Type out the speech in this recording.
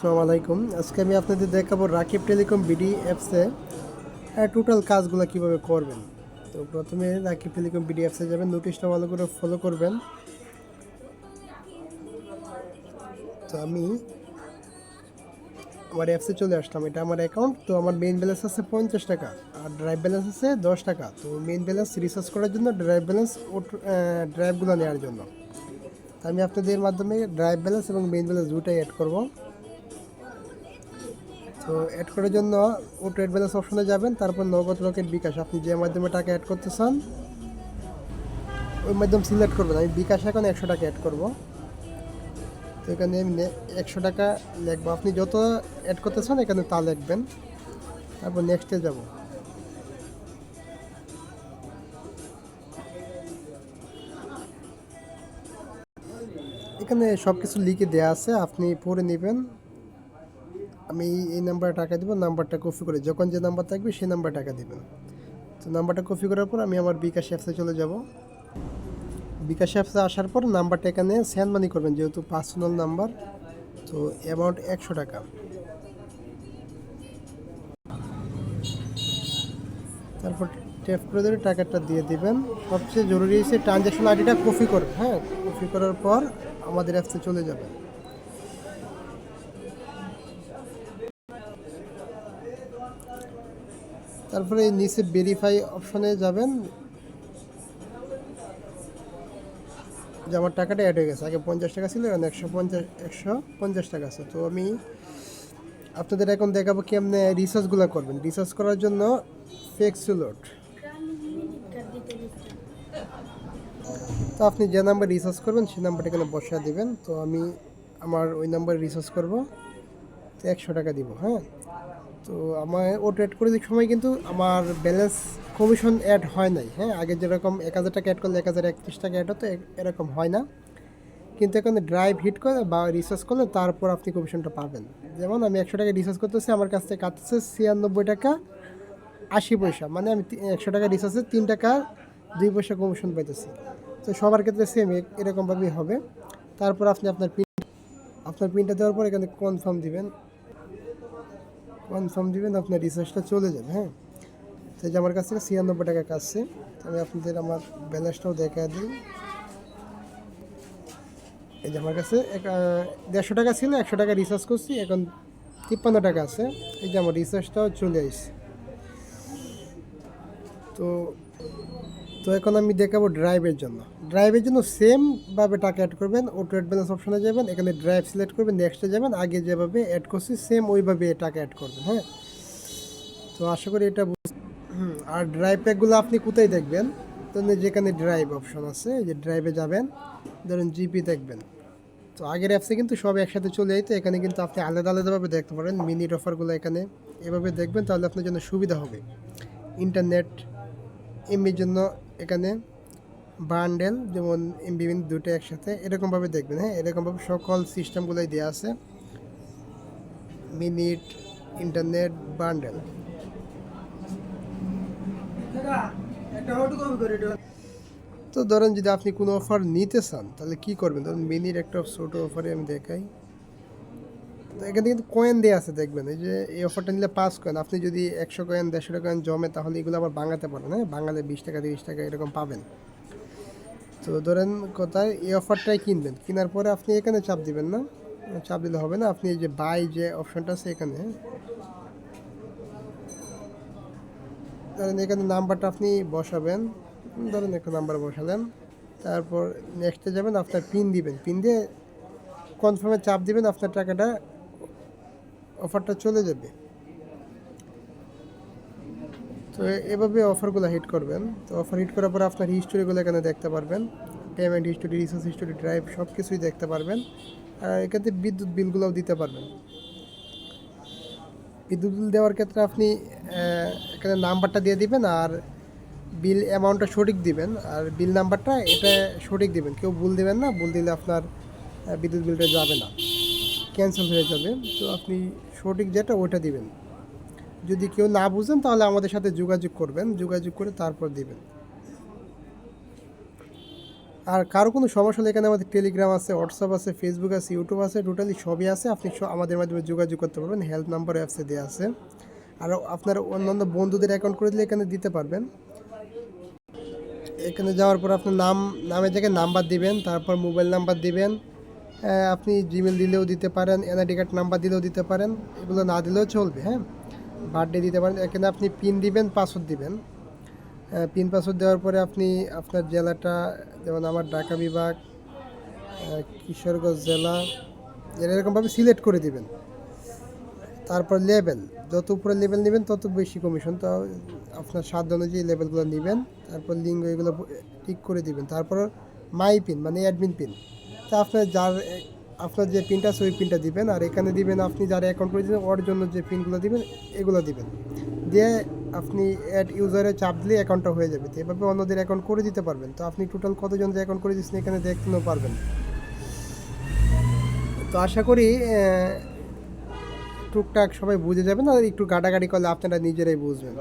আসসালামু আলাইকুম। আজকে আমি আপনাদের দেখাবো রাকিব টেলিকম বিডি অ্যাপসে টোটাল কাজগুলো কিভাবে করবেন। তো প্রথমে রাকিব টেলিকম বিডি অ্যাপসে যাবেন, নোটিশটা ভালো করে ফলো করবেন। তো আমি আমার অ্যাপসে চলে আসলাম, এটা আমার অ্যাকাউন্ট। তো আমার মেইন ব্যালেন্স আছে 50 টাকা আর ড্রাইভ ব্যালেন্স আছে 10 টাকা। তো মেইন ব্যালেন্স রিচার্জ করার জন্য, ড্রাইভ ব্যালেন্স ড্রাইভগুলো নেওয়ার জন্য। তো আমি আপনাদের মাধ্যমে ড্রাইভ ব্যালেন্স এবং মেইন ব্যালেন্স দুটাই অ্যাড করব। তো অ্যাড করার জন্য অটো অ্যাড ব্যালেন্স অপশনে যাবেন, তারপর নগদ, রকেট, বিকাশ, আপনি যে মাধ্যমে টাকা অ্যাড করতে চান ওই মাধ্যম সিলেক্ট করবেন। আমি বিকাশ এখন 100 টাকা অ্যাড করব। তো এখানে আমি 100 টাকা লিখবো, আপনি যত অ্যাড করতে চান এখানে তা লিখবেন। তারপর নেক্সটে যাব। এখানে সব কিছু লিখে দেওয়া আছে, আপনি পড়ে নেবেন। আমি এই নাম্বারে টাকা দিব, নাম্বারটা কপি করে যখন যে নাম্বার থাকবে সেই নাম্বারে টাকা দিবেন। তো নাম্বারটা কপি করার পর আমি আমার বিকাশ অ্যাপসে চলে যাব। বিকাশ অ্যাপসে আসার পর নাম্বারটা এখানে সেন্ড মানি করবেন, যেহেতু পার্সোনাল নাম্বার। তো অ্যামাউন্ট 100 টাকা। তারপর ট্যাপ করে ধরে টাকাটা দিয়ে দিবেন। সবচেয়ে জরুরি হচ্ছে ট্রানজ্যাকশন আইডিটা কপি করবেন। হ্যাঁ, কপি করার পর আমাদের অ্যাপসে চলে যাবেন। তারপরে এই নিচে ভেরিফাই অপশনে যাবেন, যে আমার টাকাটা অ্যাড হয়ে গেছে। আগে 50 টাকা ছিল, এখন 150 টাকা আছে। তো আমি আপনাদের এখন দেখাবো কেমনে রিচার্জগুলো করবেন। রিচার্জ করার জন্য ফ্লেক্সিলোড। তো আপনি যে নাম্বার রিচার্জ করবেন সেই নাম্বারটা এখানে বসিয়ে দিবেন। তো আমি আমার ওই নাম্বারে রিচার্জ করব, তো 100 টাকা দিব। হ্যাঁ, তো আমার ওটা অ্যাড করে দিক সময় কিন্তু আমার ব্যালেন্স কমিশন অ্যাড হয় নাই। হ্যাঁ, আগে যেরকম 1000 টাকা অ্যাড করলে 1031 টাকা অ্যাড হতো, এরকম হয় না। কিন্তু এখানে ড্রাইভ হিট করে বা রিচার্জ করলে তারপর আপনি কমিশনটা পাবেন। যেমন আমি 100 টাকা রিচার্জ করতেছি, আমার কাছ থেকে কাটতেছে 96 টাকা 80 পয়সা, মানে আমি 100 টাকা রিচার্জে 3 টাকা 2 পয়সা কমিশন পাইতেছি। তো সবার ক্ষেত্রে সেম এরকমভাবেই হবে। তারপর আপনি আপনার পিনটা দেওয়ার পর এখানে কনফার্ম দিবেন, আপনার রিচার্জটা চলে যাবে। হ্যাঁ, তো যে আমার কাছ থেকে 96 টাকা কাটছে। আমি আপনাদের আমার ব্যালেন্সটাও দেখা দিই। এই যে আমার কাছে 150 টাকা ছিল, 100 টাকা রিচার্জ করছি, এখন 53 টাকা আছে। এই যে আমার রিচার্জটাও চলে আসছে। তো তো এখন আমি দেখাবো ড্রাইভের জন্য সেমভাবে টাকা অ্যাড করবেন। অটো অ্যাড ব্যালেন্স অপশনে যাবেন, এখানে ড্রাইভ সিলেক্ট করবেন, নেক্সটে যাবেন, আগে যেভাবে অ্যাড করছি সেম ওইভাবে টাকা অ্যাড করবেন। হ্যাঁ, তো আশা করি এটা আর ড্রাইভ প্যাকগুলো আপনি কোথায় দেখবেন? তো যেখানে ড্রাইভ অপশন আছে, যে ড্রাইভে যাবেন, ধরুন জিপি দেখবেন। তো আগের অ্যাপসে কিন্তু সব একসাথে চলে যাইতো, এখানে কিন্তু আপনি আলাদা আলাদাভাবে দেখতে পারেন। মিনিট অফারগুলো এখানে এভাবে দেখবেন, তাহলে আপনার জন্য সুবিধা হবে। ইন্টারনেট এমবির জন্য এখানে বান্ডেল, যেমন এমবি দুটো একসাথে এরকমভাবে দেখবেন। হ্যাঁ, এরকমভাবে সকল সিস্টেমগুলোই দেওয়া আছে, মিনিট, ইন্টারনেট, বান্ডেল। তো ধরেন যদি আপনি কোনো অফার নিতে চান তাহলে কী করবেন? ধরুন মিনির একটা ছোটো অফারে আমি দেখাই। তো এখানে কিন্তু কয়েন দেওয়া আছে, দেখবেন এই যে এই অফারটা নিলে 5 কয়েন, আপনি যদি 100 কয়েন 150 কয়েন জমে তাহলে এগুলো আবার বাঙাতে পারেন। হ্যাঁ, বাঙালে 20 টাকা 30 টাকা এরকম পাবেন। তো ধরেন কোথায় এই অফারটাই কিনবেন, কেনার পরে আপনি এখানে চাপ দিবেন না, চাপ দিলে হবে না। আপনি এই যে বাই যে অপশনটা আছে এখানে, ধরেন এখানে নাম্বারটা আপনি বসাবেন। ধরেন একটা নাম্বার বসালেন, তারপর নেক্সটে যাবেন, আপনার পিন দিবেন, পিন দিয়ে কনফার্মে চাপ দিবেন, আপনার টাকাটা অফারটা চলে যাবে। তো এভাবে অফারগুলো হিট করবেন। তো অফার হিট করার পরে আপনার হিস্টোরিগুলো এখানে দেখতে পারবেন, payment history, recharge history, drive সব কিছুই দেখতে পারবেন। আর এখানে বিদ্যুৎ বিলগুলোও দিতে পারবেন। বিদ্যুৎ বিল দেওয়ার ক্ষেত্রে আপনি এখানে নাম্বারটা দিয়ে দিবেন, আর বিল অ্যামাউন্টটা সঠিক দিবেন, আর বিল নাম্বারটা এটা সঠিক দিবেন, কেউ ভুল দিবেন না। ভুল দিলে আপনার বিদ্যুৎ বিলটা যাবে না, ক্যান্সেল হয়ে যাবে। তো আপনি সঠিক যেটা ওইটা দিবেন। যদি কেউ না বুঝেন তাহলে আমাদের সাথে যোগাযোগ করবেন, যোগাযোগ করে তারপর দিবেন। আর কারো কোনো সমস্যা হলে এখানে আমাদের টেলিগ্রাম আছে, হোয়াটসঅ্যাপ আছে, ফেসবুক আছে, ইউটিউব আছে, টোটালি সবই আছে। আপনি আমাদের মাধ্যমে যোগাযোগ করতে পারবেন, হেল্প নাম্বার অ্যাপসে দেওয়া আছে। আর আপনার অন্যান্য বন্ধুদের অ্যাকাউন্ট করে দিলে এখানে দিতে পারবেন। এখানে যাওয়ার পর আপনার নামের জায়গায় নাম্বার দিবেন, তারপর মোবাইল নাম্বার দিবেন। আপনি জিমেল দিলেও দিতে পারেন, এনআইডি কার্ড নাম্বার দিলেও দিতে পারেন, এগুলো না দিলেও চলবে। হ্যাঁ, বার্থডে দিতে পারেন। এখানে আপনি পিন দিবেন, পাসওয়ার্ড দিবেন। পিন পাসওয়ার্ড দেওয়ার পরে আপনি আপনার জেলাটা, যেমন আমার ঢাকা বিভাগ, কিশোরগঞ্জ জেলা, এরকমভাবে সিলেক্ট করে দিবেন। তারপর লেভেল, যত উপরে লেভেল নেবেন তত বেশি কমিশন, তো আপনার সাধ্য অনুযায়ী লেভেলগুলো নেবেন। তারপর লিঙ্গ এগুলো ঠিক করে দিবেন। তারপর মাই পিন মানে অ্যাডমিন পিন, তা আপনার যে পিনটা আছে ওই পিনটা দিবেন। আর এখানে দিবেন আপনি যারা অ্যাকাউন্ট করে দিবেন ওর জন্য যে পিনগুলো দিবেন এগুলো দিবেন। দিয়ে আপনি অ্যাড ইউজারে চাপ দিলে অ্যাকাউন্টটা হয়ে যাবে। তো এভাবে অন্যদের অ্যাকাউন্ট করে দিতে পারবেন। তো আপনি টোটাল কতজন যে অ্যাকাউন্ট করে দিচ্ছেন এখানে দেখতেও পারবেন। তো আশা করি টুকটাক সবাই বুঝে যাবেন, আর একটু গাটাগাটি করলে আপনারা নিজেরাই বুঝবেন।